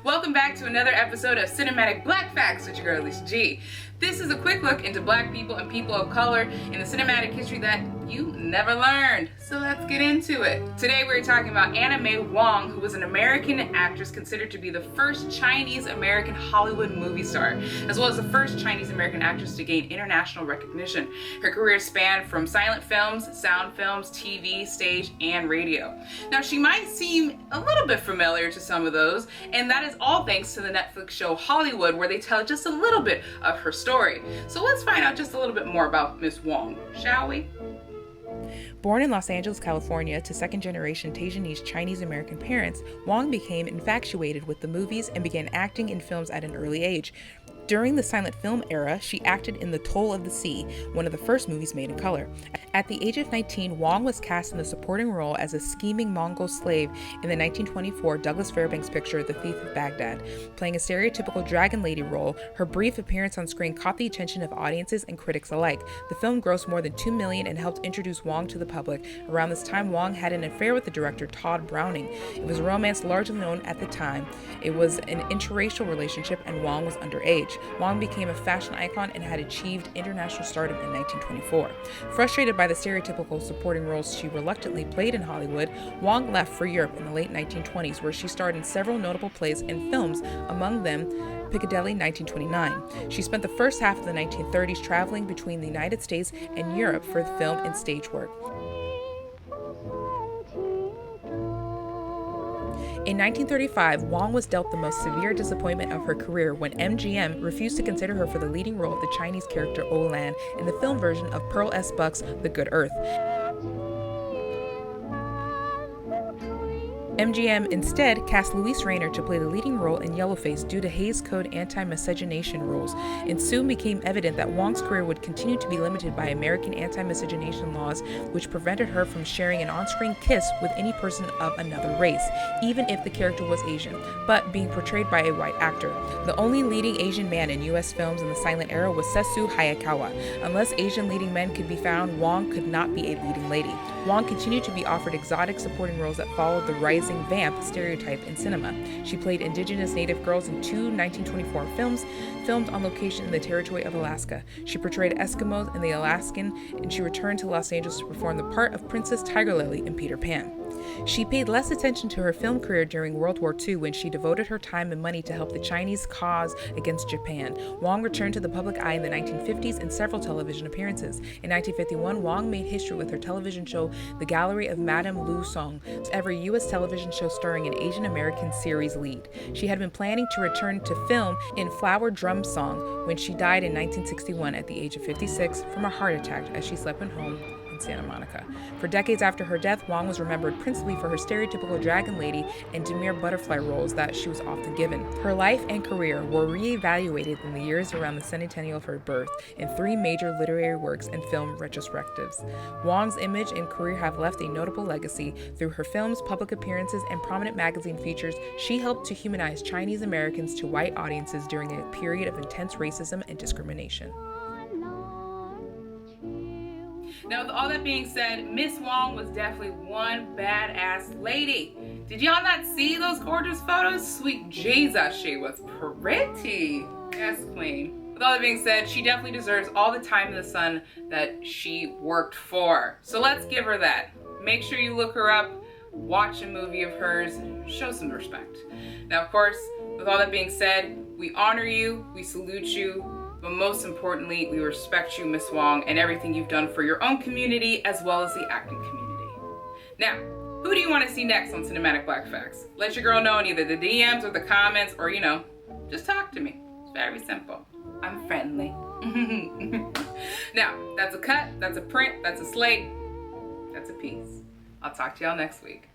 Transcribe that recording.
Welcome back to another episode of Cinematic Black Facts with your girl Lisa G. This is a quick look into black people and people of color in the cinematic history that you never learned. So let's get into it. Today we're talking about Anna May Wong, who was an American actress considered to be the first Chinese-American Hollywood movie star, as well as the first Chinese-American actress to gain international recognition. Her career spanned from silent films, sound films, TV, stage, and radio. Now she might seem a little bit familiar to some of those, and that is all thanks to the Netflix show Hollywood, where they tell just a little bit of her story. So let's find out just a little bit more about Miss Wong, shall we? Born in Los Angeles, California, to second-generation Taiwanese Chinese-American parents, Wong became infatuated with the movies and began acting in films at an early age. During the silent film era, she acted in The Toll of the Sea, one of the first movies made in color. At the age of 19, Wong was cast in the supporting role as a scheming Mongol slave in the 1924 Douglas Fairbanks picture The Thief of Baghdad. Playing a stereotypical dragon lady role, her brief appearance on screen caught the attention of audiences and critics alike. The film grossed more than $2 million and helped introduce Wong to the public. Around this time, Wong had an affair with the director Todd Browning. It was a romance largely known at the time. It was an interracial relationship and Wong was underage. Wong became a fashion icon and had achieved international stardom in 1924. Frustrated by the stereotypical supporting roles she reluctantly played in Hollywood, Wong left for Europe in the late 1920s, where she starred in several notable plays and films, among them Piccadilly 1929. She spent the first half of the 1930s traveling between the United States and Europe for film and stage work. In 1935, Wong was dealt the most severe disappointment of her career when MGM refused to consider her for the leading role of the Chinese character Olan in the film version of Pearl S. Buck's The Good Earth. MGM instead cast Luis Rayner to play the leading role in Yellowface due to Hays Code anti-miscegenation rules. It soon became evident that Wong's career would continue to be limited by American anti-miscegenation laws, which prevented her from sharing an on-screen kiss with any person of another race, even if the character was Asian, but being portrayed by a white actor. The only leading Asian man in U.S. films in the silent era was Setsu Hayakawa. Unless Asian leading men could be found, Wong could not be a leading lady. Wong continued to be offered exotic supporting roles that followed the rising vamp stereotype in cinema. She played indigenous native girls in two 1924 films filmed on location in the territory of Alaska. She portrayed Eskimos in The Alaskan, and she returned to Los Angeles to perform the part of Princess Tigerlily in Peter Pan. She paid less attention to her film career during World War II when she devoted her time and money to help the Chinese cause against Japan. Wong returned to the public eye in the 1950s in several television appearances. In 1951, Wong made history with her television show The Gallery of Madame Lu Song, every U.S. television show starring an Asian American series lead. She had been planning to return to film in Flower Drum Song when she died in 1961 at the age of 56 from a heart attack as she slept at home in Santa Monica. For decades after her death, Wong was remembered principally for her stereotypical dragon lady and demure butterfly roles that she was often given. Her life and career were re-evaluated in the years around the centennial of her birth in 3 major literary works and film retrospectives. Wong's image and career have left a notable legacy. Through her films, public appearances, and prominent magazine features, she helped to humanize Chinese Americans to white audiences during a period of intense racism and discrimination. Now, with all that being said, Miss Wong was definitely one badass lady. Did y'all not see those gorgeous photos? Sweet Jesus, she was pretty. Yes, queen. With all that being said, she definitely deserves all the time in the sun that she worked for. So let's give her that. Make sure you look her up, watch a movie of hers, show some respect. Now, of course, with all that being said, we honor you, we salute you, but most importantly, we respect you, Miss Wong, and everything you've done for your own community as well as the acting community. Now, who do you want to see next on Cinematic Black Facts? Let your girl know in either the DMs or the comments, or, just talk to me. It's very simple. I'm friendly. Now, that's a cut, that's a print, that's a slate, that's a piece. I'll talk to y'all next week.